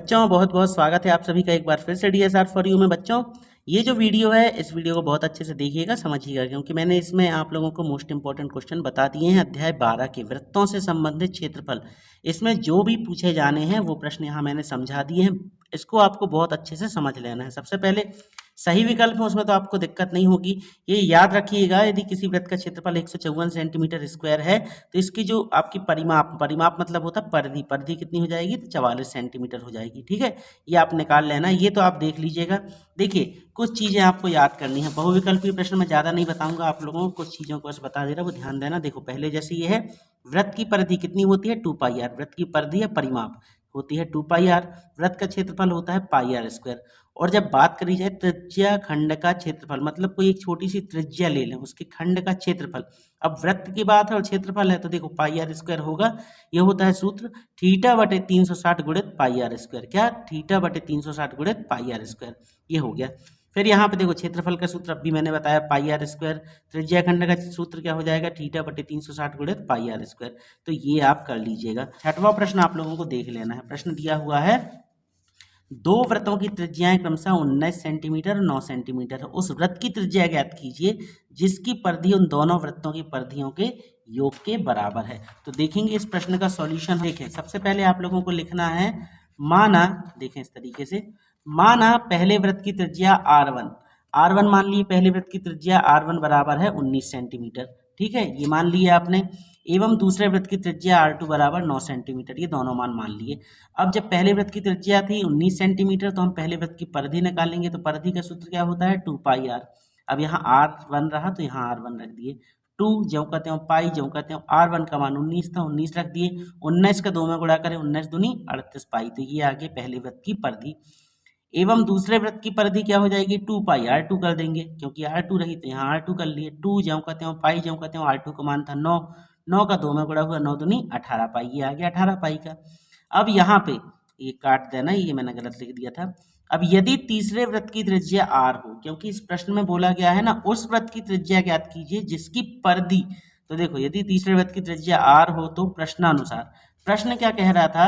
बच्चों बहुत बहुत स्वागत है आप सभी का एक बार फिर से DSR फॉर यू में। बच्चों ये जो वीडियो है इस वीडियो को बहुत अच्छे से देखिएगा, समझिएगा, क्योंकि मैंने इसमें आप लोगों को मोस्ट इंपॉर्टेंट क्वेश्चन बता दिए हैं। अध्याय 12 के वृत्तों से संबंधित क्षेत्रफल, इसमें जो भी पूछे जाने हैं वो प्रश्न यहाँ मैंने समझा दिए हैं। इसको आपको बहुत अच्छे से समझ लेना है। सबसे पहले सही विकल्प है उसमें तो आपको दिक्कत नहीं होगी। ये याद रखिएगा, यदि किसी वृत्त का क्षेत्रफल 154 सेंटीमीटर स्क्वायर है तो इसकी जो आपकी परिमाप मतलब होता है परिधि कितनी हो जाएगी, तो 44 सेंटीमीटर हो जाएगी। ठीक है, ये आप निकाल लेना। ये तो आप देख लीजिएगा। देखिए कुछ चीज़ें आपको याद करनी है। बहुविकल्पीय प्रश्न में ज़्यादा नहीं बताऊंगा आप लोगों को, कुछ चीज़ों को बस बता दे रहा, वो ध्यान देना। देखो पहले जैसे ये है, वृत्त की परिधि कितनी होती है, 2πr। वृत्त की परिधि या परिमाप होती है 2πr। वृत्त का क्षेत्रफल होता है πr स्क्वायर। और जब बात करी जाए त्रिज्या खंड का क्षेत्रफल, मतलब कोई एक छोटी सी त्रिज्या ले लें, उसके खंड का क्षेत्रफल। अब वृत्त की बात है और क्षेत्रफल है तो देखो πr स्क्वायर होगा। ये होता है सूत्र θ/360 गुणित πr स्क्वायर। क्या, θ/360 गुणित πr स्क्वायर। ये हो गया। फिर यहाँ पे देखो क्षेत्रफल का सूत्र अब भी मैंने बताया πr स्क्वायर। त्रिज्या खंड का सूत्र क्या हो जाएगा, θ/360 गुणित πr स्क्वायर। तो ये आप कर लीजिएगा। छठवां प्रश्न आप लोगों को देख लेना है। प्रश्न दिया हुआ है, दो वृत्तों की त्रिज्याएं क्रमशः 19 सेंटीमीटर और 9 सेंटीमीटर है। उस वृत्त की त्रिज्या ज्ञात कीजिए जिसकी परिधि उन दोनों वृत्तों की परिधियों के योग के बराबर है। तो देखेंगे इस प्रश्न का सॉल्यूशन। देखें सबसे पहले आप लोगों को लिखना है, माना, देखें इस तरीके से, माना पहले वृत्त की त्रिज्या r1 मान लिए, पहले वृत्त की त्रिज्या r1 बराबर है 19 सेंटीमीटर। ठीक है, ये मान लिए आपने। एवं दूसरे वृत्त की त्रिज्या r2 बराबर 9 सेंटीमीटर। ये दोनों मान लिए। अब जब पहले वृत्त की त्रिज्या थी 19 सेंटीमीटर तो हम पहले वृत्त की परिधि निकालेंगे। तो परिधि का सूत्र क्या होता है, 2πr। अब यहाँ r1 रहा तो यहाँ r1 रख दिए। 2 ज्यों कहते हो पाई, ज्यों कहते हो r1 का मान 19 था, 19 रख दिए। 19 का 2 में गुणा करें, 19 दूनी 38 पाई। तो ये आगे पहले वृत्त की परिधि। एवं दूसरे वृत्त की परिधि क्या हो जाएगी, 2πr2 कर देंगे, क्योंकि r2 रही तो यहाँ r2 कर लिए। 2 ज्यों कहते हो पाई, ज्यों कहते हो r2 का मान था 9, 9 का 2 में गुणा हुआ, 9 दूनी 18 पाई। ये आ गया 18 पाई का। अब यहाँ पे ये काट देना, ये मैंने गलत लिख दिया था। अब यदि तीसरे वृत्त की त्रिज्या r हो, क्योंकि इस प्रश्न में बोला गया है ना, उस वृत्त की त्रिज्या ज्ञात कीजिए जिसकी परिधि। तो देखो यदि तीसरे वृत्त की त्रिज्या r हो तो प्रश्नानुसार, प्रश्न क्या कह रहा था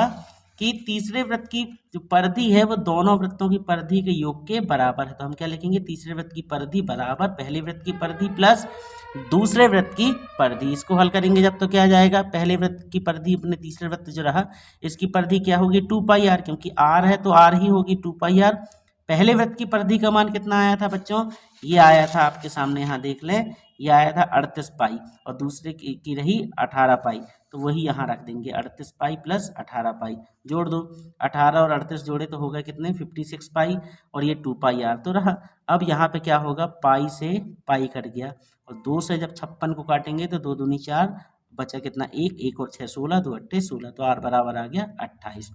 कि तीसरे वृत्त की जो परिधि है वो दोनों वृत्तों की परिधि के योग के बराबर है। तो हम क्या लिखेंगे, तीसरे वृत्त की परिधि बराबर पहले वृत्त की परिधि प्लस दूसरे वृत्त की परिधि। इसको हल करेंगे जब तो क्या आ जाएगा, पहले वृत्त की परिधि अपने तीसरे वृत्त जो रहा इसकी परिधि क्या होगी, 2πr, क्योंकि r है तो r ही होगी 2πr। पहले वृत्त की परिधि का मान कितना आया था बच्चों, ये आया था आपके सामने, यहाँ देख लें, ये आया था 38 पाई और दूसरे की रही 18 पाई। तो वही यहाँ रख देंगे, 38 पाई प्लस 18 पाई। जोड़ दो, 18 और 38 जोड़े तो होगा कितने, 56 पाई, और ये 2πr तो रहा। अब यहाँ पे क्या होगा, पाई से पाई कट गया और 2 से जब 56 को काटेंगे तो 2 दूनी 4, बचा कितना, 1, 1 और 6 16, 2 8 16, तो r बराबर आ गया 28।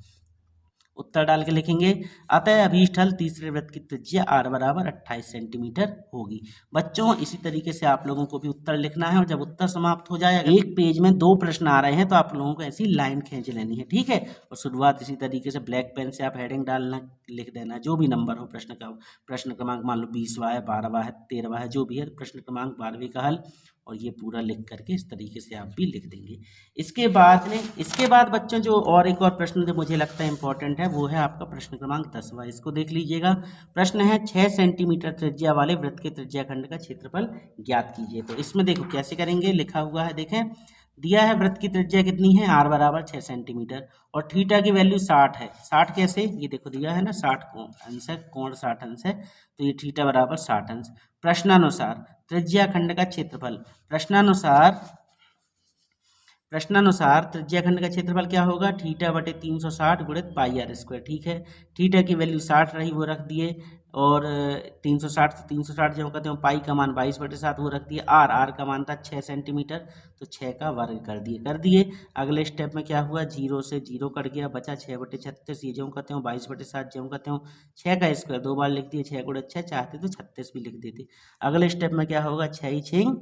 उत्तर डाल के लिखेंगे, अतः अभीष्टल तीसरे वृत्त की त्रिज्या r बराबर 28 सेंटीमीटर होगी। बच्चों इसी तरीके से आप लोगों को भी उत्तर लिखना है, और जब उत्तर समाप्त हो जाए, एक पेज में 2 प्रश्न आ रहे हैं तो आप लोगों को ऐसी लाइन खींच लेनी है। ठीक है, और शुरुआत इसी तरीके से ब्लैक पेन से आप हेडिंग डालना, लिख देना जो भी नंबर हो प्रश्न का। प्रश्न क्रमांक मान लो 20वां है, 12वां है, 13वां है, जो भी है, प्रश्न क्रमांक 12वीं का हल, और ये पूरा लिख करके इस तरीके से आप भी लिख देंगे। इसके बाद बच्चों जो और एक और प्रश्न जो मुझे लगता है इंपॉर्टेंट है वो है आपका प्रश्न क्रमांक 10वां। इसको देख लीजिएगा। प्रश्न है 6 सेंटीमीटर त्रिज्या वाले वृत्त के त्रिज्या खंड का क्षेत्रफल ज्ञात कीजिए। तो इसमें देखो कैसे करेंगे, लिखा हुआ है, देखें, दिया है वृत्त की त्रिज्या कितनी है, r बराबर 6 सेंटीमीटर और थीटा की वैल्यू 60 है। 60 कैसे, ये देखो दिया है ना, 60 अंश है, कोण 60 अंश है, तो ये थीटा बराबर 60 अंश। प्रश्नानुसार त्रिज्या खंड का क्षेत्रफल, प्रश्नानुसार त्रिज्या खंड का क्षेत्रफल क्या होगा, θ/360 गुणित πr स्क्वायर। ठीक है, थीटा की वैल्यू 60 रही वो रख दिए, और 360 से 360 जो कहते हैं, पाई का मान 22/7 वो रख दिए। r का मान था 6 सेंटीमीटर, तो 6 का वर्ग कर दिए। अगले स्टेप में क्या हुआ, 0 से 0 कट गया, बचा 6/36। ये जो कहते हो 22/7 जो कहते हो, 6 का स्क्वायर 2 बार लिख दिए, 6 गुणा 6, चाहते तो 36 भी लिख देते। अगले स्टेप में क्या होगा, 6 6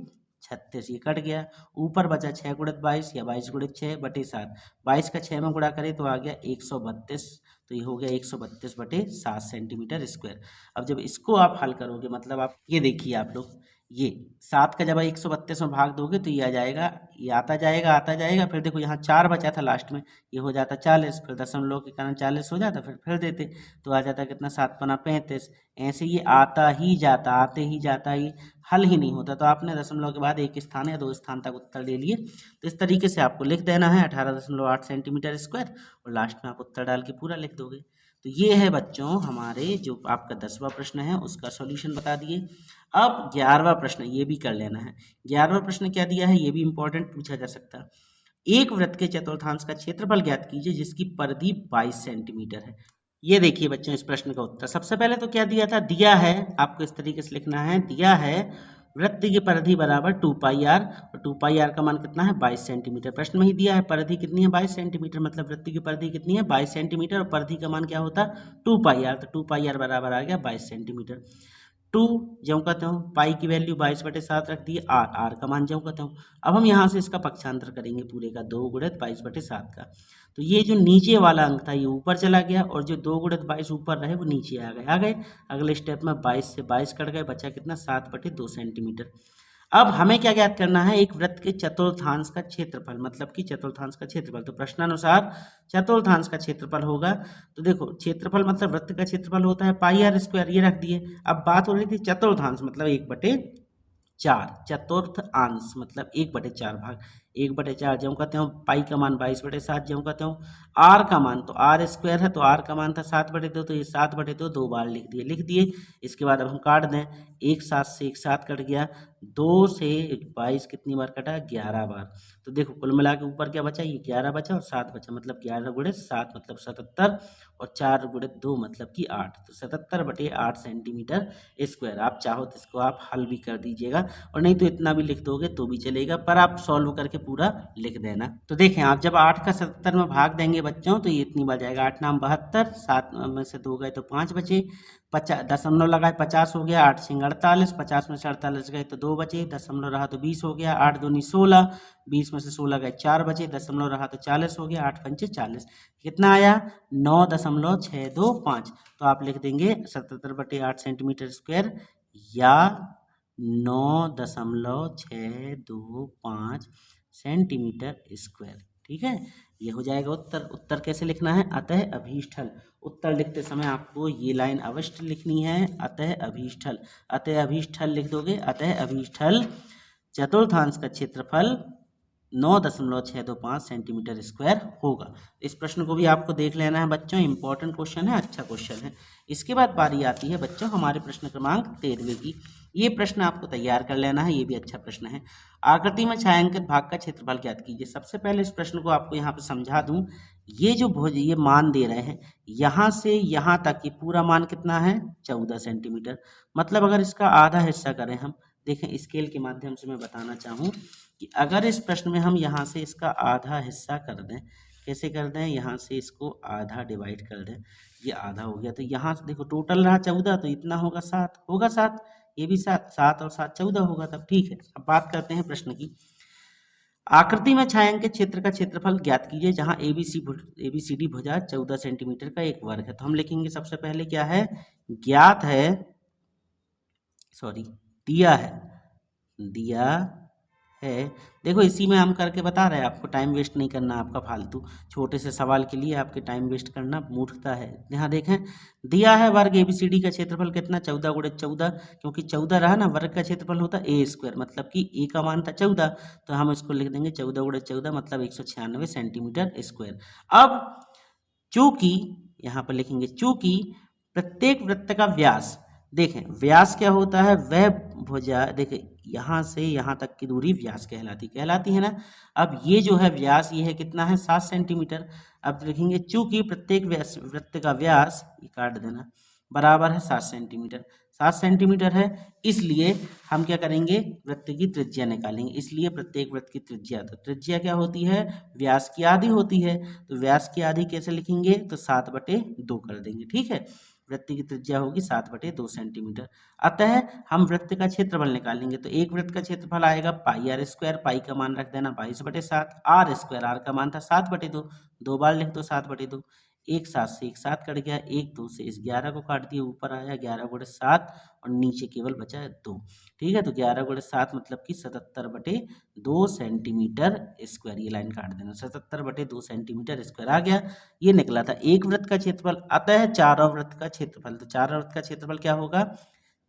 36, ये कट गया। ऊपर बचा 6 गुणित 22 या 22 गुणित 6/7। 22 का 6 में गुणा करें तो आ गया 132, तो ये हो गया 132/7 सेंटीमीटर स्क्वायर। अब जब इसको आप हल करोगे, मतलब आप ये देखिए, आप लोग ये 7 का जब 132 में भाग दोगे तो ये आ जाएगा, ये आता जाएगा, फिर देखो यहाँ 4 बचा था लास्ट में, ये हो जाता 40, फिर दशमलव के कारण 40 हो जाता, फिर देते तो आ जाता कितना 7 पना 35। ऐसे ये आता ही जाता, आते ही जाता, ये हल ही नहीं होता। तो आपने दशमलव के बाद एक स्थान या 2 स्थान तक उत्तर ले लिए। तो इस तरीके से आपको लिख देना है 18.8 सेंटीमीटर स्क्वायर, और लास्ट में आप उत्तर डाल के पूरा लिख दोगे। तो ये है बच्चों हमारे जो आपका 10वां प्रश्न है उसका सॉल्यूशन बता दिए। अब 11वां प्रश्न ये भी कर लेना है। 11वां प्रश्न क्या दिया है, ये भी इंपॉर्टेंट पूछा जा सकता है। एक वृत्त के चतुर्थांश का क्षेत्रफल ज्ञात कीजिए जिसकी परिधि 22 सेंटीमीटर है। ये देखिए बच्चों इस प्रश्न का उत्तर। सबसे पहले तो क्या दिया था, दिया है, आपको इस तरीके से लिखना है, दिया है वृत्त की परिधि बराबर 2 पाई आर, और 2 पाई आर का मान कितना है 22 सेंटीमीटर। प्रश्न में ही दिया है परिधि कितनी है 22 सेंटीमीटर, मतलब वृत्त की परिधि कितनी है 22 सेंटीमीटर, और परिधि का मान क्या होता 2 पाई आर, तो 2 पाई आर बराबर आ गया 22 सेंटीमीटर। 2 ज्यों कहते हूँ, पाई की वैल्यू 22/7 रख दी, आर का मान ज्यों कहते हूँ। अब हम यहाँ से इसका पक्षांतर करेंगे पूरे का, 2 गुणित 22/7 का, तो ये जो नीचे वाला अंक था ये ऊपर चला गया, और जो 2 गुणित 22 ऊपर रहे वो नीचे आ गए। अगले स्टेप में 22 से 22 कट गए, बचा कितना 7/2 सेंटीमीटर। अब हमें क्या ज्ञात करना है, एक वृत्त के चतुर्थांश का क्षेत्रफल, मतलब कि चतुर्थांश का क्षेत्रफल। तो प्रश्नानुसार चतुर्थांश का क्षेत्रफल होगा, तो देखो क्षेत्रफल मतलब वृत्त का क्षेत्रफल होता है पाई आर स्क्वायर, ये रख दिए। अब बात हो रही थी चतुर्थांश मतलब 1/4, चतुर्थ अंश मतलब 1/4 भाग, 1/4 जो कहते हो, पाई का मान 22/7 जो कहते हो, आर का मान तो आर स्क्वायर है, तो आर का मान था 7/2, तो ये 7/2 दो बार लिख दिए। इसके बाद अब हम काट दें, 1 7 से 1 7 कट गया, 2 से 22 कितनी बार कटा 11 बार। तो देखो कुल मिला के ऊपर क्या बचा, ये 11 बचा और 7 बचा, मतलब 11 गुणित 7 मतलब 77, और 4 गुणित 2 मतलब कि 8, तो 77/8 सेंटीमीटर स्क्वायर। आप चाहो तो इसको आप हल भी कर दीजिएगा, और नहीं तो इतना भी लिख दोगे तो भी चलेगा, पर आप सॉल्व करके पूरा लिख देना। तो देखें आप जब 8 का 77 में भाग देंगे बच्चों तो ये इतनी बार जाएगा, 8 नाम 72, 7 में से 2 गए तो 5 बचे, 50 दशमलव लगाए 50 हो गया, 8 सिंह 48, 50 में से 48 गए तो 2 बचे, दशमलव रहा तो 20 हो गया, 8 दूनी 16, 20 में से 16 गए 4 बचे, दशमलव रहा तो 40 हो गया, 8 पंचे 40, कितना आया 9.625। तो आप लिख देंगे 77/8 सेंटीमीटर स्क्वायर या 9.625 सेंटीमीटर स्क्वायर। ठीक है, ये हो जाएगा उत्तर। उत्तर कैसे लिखना है, अतः अभीष्टल। उत्तर लिखते समय आपको ये लाइन अवश्य लिखनी है, अतः अभीष्टल। अतः अभीष्टल लिख दोगे, अतः अभीष्टल चतुर्थांश का क्षेत्रफल 9.625 सेंटीमीटर स्क्वायर होगा। इस प्रश्न को भी आपको देख लेना है बच्चों, इंपॉर्टेंट क्वेश्चन है, अच्छा क्वेश्चन है। इसके बाद बारी आती है बच्चों हमारे प्रश्न क्रमांक 13वें की। ये प्रश्न आपको तैयार कर लेना है, ये भी अच्छा प्रश्न है। आकृति में छायांकित भाग का क्षेत्रफल ज्ञात कीजिए। सबसे पहले इस प्रश्न को आपको यहाँ पे समझा दूं, ये जो ये मान दे रहे हैं, यहाँ से यहाँ तक ये पूरा मान कितना है 14 सेंटीमीटर। मतलब अगर इसका आधा हिस्सा करें हम, देखें स्केल के माध्यम से मैं बताना चाहूँ कि अगर इस प्रश्न में हम यहाँ से इसका आधा हिस्सा कर दें, कैसे कर दें, यहाँ से इसको आधा डिवाइड कर दें, ये आधा हो गया, तो यहाँ से देखो टोटल रहा 14, तो इतना होगा 7, होगा 7, ये भी 7, 7 और 7 14 होगा, तब ठीक है। अब बात करते हैं प्रश्न की। आकृति में छायांकित क्षेत्र का क्षेत्रफल ज्ञात कीजिए जहाँ एबीसीडी भुजा 14 सेंटीमीटर का एक वर्ग है। तो हम लिखेंगे सबसे पहले क्या है, ज्ञात है, सॉरी दिया है। देखो इसी में हम करके बता रहे हैं, आपको टाइम वेस्ट नहीं करना आपका फालतू, छोटे से सवाल के लिए आपके टाइम वेस्ट करना मूर्खता है। यहाँ देखें दिया है वर्ग एबीसीडी का क्षेत्रफल कितना 14 गुणित 14, क्योंकि 14 रहा ना, वर्ग का क्षेत्रफल होता ए स्क्वायर, मतलब कि ए का मान था 14, तो हम इसको लिख देंगे 14 गुणित 14 मतलब 196 सेंटीमीटर स्क्वायर। अब चूंकि यहाँ पर लिखेंगे, चूंकि प्रत्येक वृत्त का व्यास, देखें व्यास क्या होता है, वह भुजा, देखें यहाँ से यहाँ तक की दूरी व्यास कहलाती है ना। अब ये जो है व्यास, ये है कितना है 7 सेंटीमीटर। अब लिखेंगे चूंकि प्रत्येक वृत्त का व्यास, ये काट देना, बराबर है 7 सेंटीमीटर, 7 सेंटीमीटर है, इसलिए हम क्या करेंगे, वृत्त की त्रिज्या निकालेंगे। इसलिए प्रत्येक वृत्त की त्रिज्या, तो त्रिज्या क्या होती है, व्यास की आधी होती है, तो व्यास की आधी कैसे लिखेंगे, तो 7/2 कर देंगे। ठीक है, वृत्त की त्रिज्या होगी 7/2 सेंटीमीटर। अतः हम वृत्त का क्षेत्रफल निकालेंगे, तो एक वृत्त का क्षेत्रफल आएगा पाई आर स्क्वायर, पाई का मान रख देना 22/7, आर स्क्वायर, आर का मान था 7/2, दो बार लिख दो 7/2, एक 7 से एक 7 कट गया, एक 2 से इस 11 को काट दिया, ऊपर आया 11 गुणे 7 और नीचे केवल बचा है 2। ठीक है, तो 11 गुणे 7 मतलब कि 77/2 सेंटीमीटर स्क्वायर। ये लाइन काट देना, 77/2 सेंटीमीटर स्क्वायर आ गया। ये निकला था एक वृत्त का क्षेत्रफल। अतः चारों वृत्त का क्षेत्रफल, तो चार वृत्त का क्षेत्रफल क्या होगा,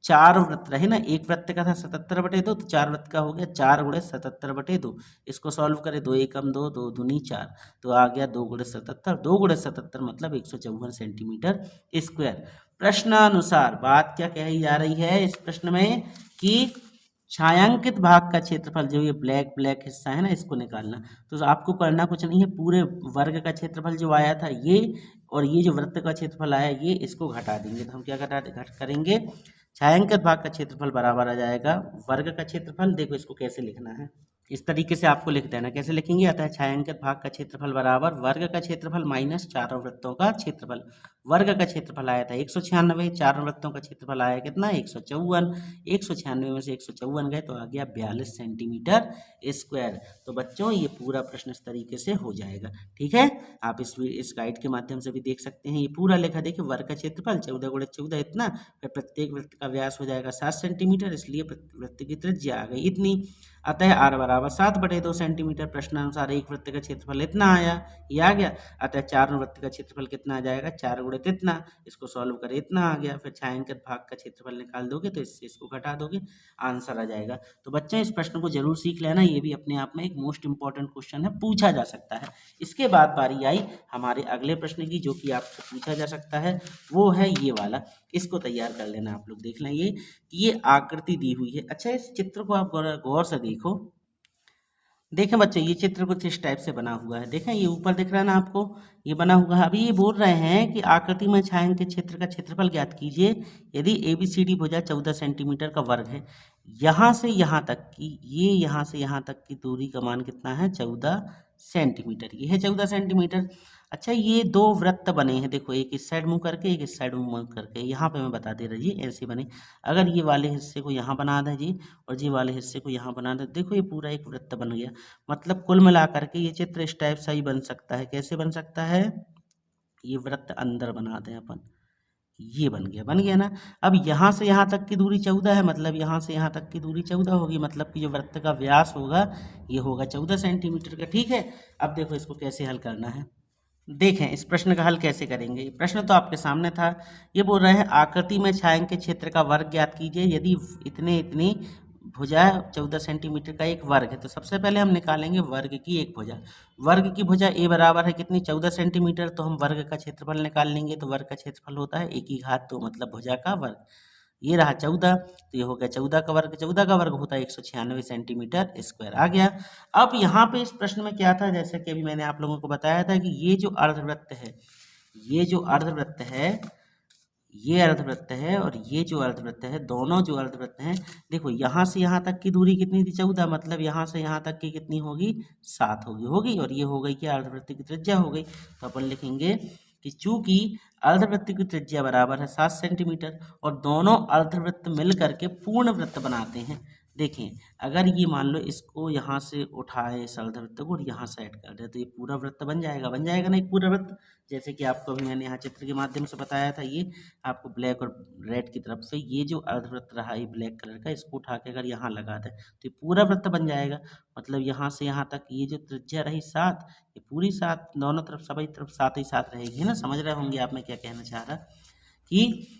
चार वृत्त रहे ना, एक वृत्त का था 77/2, तो चार वृत्त का हो गया 4 गुणे 77/2। इसको सॉल्व करें, 2 एकम 2, 2 दूनी 4, तो आ गया 2 गुणे 77। 2 गुणे 77 मतलब 154 सेंटीमीटर स्क्वायर। प्रश्नानुसार बात क्या कही जा रही है इस प्रश्न में कि छायांकित भाग का क्षेत्रफल, जो ये ब्लैक ब्लैक हिस्सा है ना, इसको निकालना। तो आपको करना कुछ नहीं है, पूरे वर्ग का क्षेत्रफल जो आया था ये, और ये जो वृत्त का क्षेत्रफल आया ये, इसको घटा देंगे। तो हम क्या घट करेंगे, छायांकित भाग का क्षेत्रफल बराबर आ जाएगा वर्ग का क्षेत्रफल। देखो इसको कैसे लिखना है, इस तरीके से आपको लिख देना। कैसे लिखेंगे, अतः छायांकित भाग का क्षेत्रफल बराबर वर्ग का क्षेत्रफल माइनस चारों वृत्तों का क्षेत्रफल। वर्ग का क्षेत्रफल आया था 196, चारों वृत्तों का क्षेत्रफल आया कितना, 154। 196 में से 154 गए तो आ गया 42 सेंटीमीटर स्क्वायर। तो बच्चों ये पूरा प्रश्न इस तरीके से हो जाएगा। ठीक है, आप इस गाइड के माध्यम से भी देख सकते हैं। ये पूरा लिखा, देखिए वर्ग का क्षेत्रफल 14 गुणे 14 इतना, फिर प्रत्येक वृत्त का व्यास हो जाएगा 7 सेंटीमीटर, इसलिए वृत्त की त्रिज्या आ गई इतनी। अतः r बराबर 7/2 सेंटीमीटर। प्रश्नानुसार एक वृत्त का क्षेत्रफल इतना आया, ये आ गया। अतः चार वृत्त का क्षेत्रफल कितना आ जाएगा, 4 गुणे इतना, इसको सॉल्व करें, इतना आ गया। फिर छायांकित भाग का क्षेत्रफल निकाल दोगे तो इससे इसको घटा दोगे, आंसर आ जाएगा। तो बच्चों इस प्रश्न को जरूर सीख लेना, ये भी अपने आप में एक मोस्ट इंपॉर्टेंट क्वेश्चन है, पूछा जा सकता है। इसके बाद बारी आई हमारे अगले प्रश्न की, जो कि आपसे पूछा जा सकता है, वो है ये वाला। इसको तैयार कर लेना, आप लोग देख लें ये आकृति दी हुई है। अच्छा, इस चित्र को आप गौर से देखो। देखें बच्चों, ये चित्र कुछ इस टाइप से बना हुआ है। देखें ये ऊपर दिख रहा है ना आपको, ये बना हुआ है। अभी ये बोल रहे हैं कि आकृति में छायांकित क्षेत्र का क्षेत्रफल ज्ञात कीजिए यदि ABCD भुजा 14 सेंटीमीटर का वर्ग है। यहाँ से यहाँ तक की, ये यहाँ से यहाँ तक की दूरी का मान कितना है, 14 सेंटीमीटर। ये है 14 सेंटीमीटर। अच्छा, ये दो वृत्त बने हैं, देखो एक इस साइड मुंह करके, एक इस साइड मुंह करके। यहाँ पे मैं बता दे रही जी, ऐसे बने। अगर ये वाले हिस्से को यहाँ बना दें जी, और ये वाले हिस्से को यहाँ बना दें, देखो ये पूरा एक वृत्त बन गया। मतलब कुल मिला करके ये चित्र इस टाइप से ही बन सकता है। कैसे बन सकता है, ये वृत्त अंदर बना दें अपन, ये बन गया ना। अब यहाँ से यहाँ तक की दूरी 14 है, मतलब यहाँ से यहाँ तक की दूरी 14 होगी, मतलब कि जो वृत्त का व्यास होगा ये होगा 14 सेंटीमीटर का। ठीक है, अब देखो इसको कैसे हल करना है। देखें इस प्रश्न का हल कैसे करेंगे। प्रश्न तो आपके सामने था। ये बोल रहे हैं आकृति में छायांकित क्षेत्र का वर्ग ज्ञात कीजिए यदि इतनी भुजा 14 सेंटीमीटर का एक वर्ग है। तो सबसे पहले हम निकालेंगे वर्ग की एक भुजा। वर्ग की भुजा a बराबर है कितनी, 14 सेंटीमीटर। तो हम वर्ग का क्षेत्रफल निकाल लेंगे, तो वर्ग का क्षेत्रफल होता है 1/2, मतलब भुजा का वर्ग। ये रहा 14, तो ये हो गया 14 का वर्ग। 14 का वर्ग होता है 196 सेंटीमीटर स्क्वायर आ गया। अब यहाँ पे इस प्रश्न में क्या था, जैसे कि अभी मैंने आप लोगों को बताया था कि ये जो अर्धवृत्त है, ये जो अर्धवृत्त है, ये अर्धवृत्त है, और ये जो अर्धवृत्त है, दोनों जो अर्धवृत्त हैं, देखो यहाँ से यहाँ तक की दूरी कितनी थी, 14, मतलब यहाँ से यहाँ तक की कितनी होगी, 7 होगी, और ये हो गई कि अर्धवृत्त की त्रिज्या हो गई। तो अपन लिखेंगे कि चूंकि अर्धवृत्त की त्रिज्या बराबर है 7 सेंटीमीटर और दोनों अर्धवृत्त मिल करके पूर्ण वृत्त बनाते हैं। देखें, अगर ये मान लो इसको यहाँ से उठाए इस अर्धवृत्त को और यहाँ साइड कर दे, तो ये पूरा वृत्त बन जाएगा ना, एक पूरा वृत्त। जैसे कि आपको अभी मैंने यहाँ चित्र के माध्यम से बताया था, ये आपको ब्लैक और रेड की तरफ से ये जो अर्धवृत्त रहा ये ब्लैक कलर का, इसको उठा के अगर यहाँ लगा दें तो ये पूरा वृत्त बन जाएगा। मतलब यहाँ से यहाँ तक ये जो त्रिज्या रही 7, ये पूरी 7, दोनों तरफ सभी तरफ 7 ही 7 रहेगी ना। समझ रहे होंगे आप मैं क्या कहना चाह रहा, कि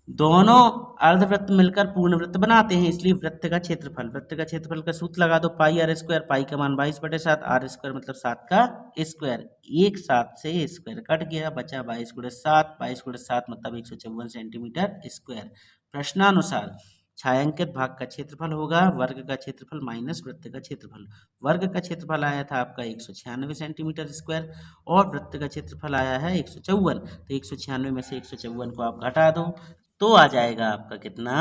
दोनों अर्धवृत्त मिलकर पूर्ण वृत्त बनाते हैं, इसलिए वृत्त का क्षेत्रफल का सूत्र लगा दो, पाई r स्क्वायर। पाई का मान 22/7, r स्क्वायर मतलब 7 का स्क्वायर। एक 7 से स्क्वायर कट गया, बचा 22 गुणे 7। 22 गुणे 7 मतलब 154 सेंटीमीटर स्क्वायर। प्रश्नानुसार छायांकित भाग का क्षेत्रफल होगा वर्ग का क्षेत्रफल माइनस वृत्त का क्षेत्रफल। वर्ग का क्षेत्रफल आया था आपका 196 सेंटीमीटर स्क्वायर और वृत्त का क्षेत्रफल आया है 154। तो 196 में से 154 को आप घटा दो तो आ जाएगा आपका कितना,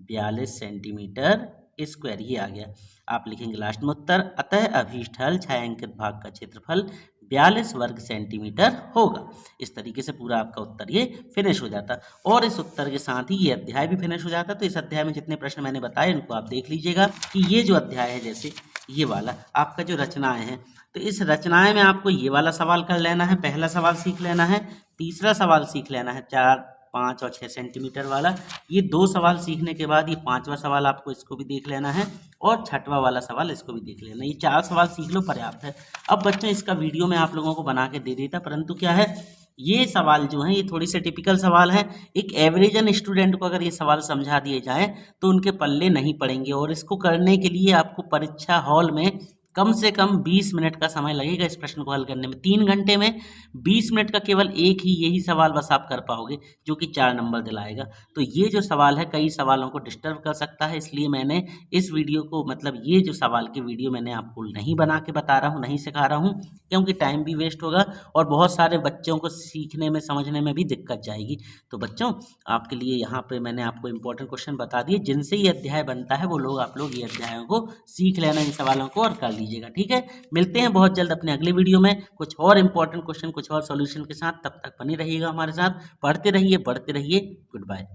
42 सेंटीमीटर स्क्वायर। ये आ गया। आप लिखेंगे लास्ट में उत्तर, अतः अभीष्टल छायांकित भाग का क्षेत्रफल 42 वर्ग सेंटीमीटर होगा। इस तरीके से पूरा आपका उत्तर ये फिनिश हो जाता, और इस उत्तर के साथ ही ये अध्याय भी फिनिश हो जाता। तो इस अध्याय में जितने प्रश्न मैंने बताए इनको आप देख लीजिएगा कि ये जो अध्याय है, जैसे ये वाला आपका जो रचनाएं हैं, तो इस रचनाएं में आपको ये वाला सवाल कर लेना है, पहला सवाल सीख लेना है, तीसरा सवाल सीख लेना है 4, 5 और 6 सेंटीमीटर वाला। ये 2 सवाल सीखने के बाद ये 5वां सवाल आपको इसको भी देख लेना है और 6वां वाला सवाल इसको भी देख लेना है। ये 4 सवाल सीख लो, पर्याप्त है। अब बच्चों इसका वीडियो मैं आप लोगों को बना के दे देता, परंतु क्या है, ये सवाल जो हैं ये थोड़ी से टिपिकल सवाल हैं। एक एवरेजन स्टूडेंट को अगर ये सवाल समझा दिए जाएँ तो उनके पल्ले नहीं पड़ेंगे, और इसको करने के लिए आपको परीक्षा हॉल में कम से कम 20 मिनट का समय लगेगा इस प्रश्न को हल करने में। 3 घंटे में 20 मिनट का केवल एक ही यही सवाल बस आप कर पाओगे, जो कि 4 नंबर दिलाएगा। तो ये जो सवाल है कई सवालों को डिस्टर्ब कर सकता है, इसलिए मैंने इस वीडियो को, मतलब ये जो सवाल की वीडियो मैंने आपको नहीं बना के बता रहा हूँ, नहीं सिखा रहा हूँ, क्योंकि टाइम भी वेस्ट होगा और बहुत सारे बच्चों को सीखने में, समझने में भी दिक्कत जाएगी। तो बच्चों, आपके लिए यहाँ पे मैंने आपको इंपॉर्टेंट क्वेश्चन बता दिए, जिनसे ये अध्याय बनता है वो लोग, आप लोग ये अध्यायों को सीख लेना, इन सवालों को, और कर लीजिएगा। ठीक है, मिलते हैं बहुत जल्द अपने अगले वीडियो में कुछ और इंपॉर्टेंट क्वेश्चन, कुछ और सॉल्यूशन के साथ। तब तक बने रहिएगा हमारे साथ, पढ़ते रहिए, बढ़ते रहिए। Good bye.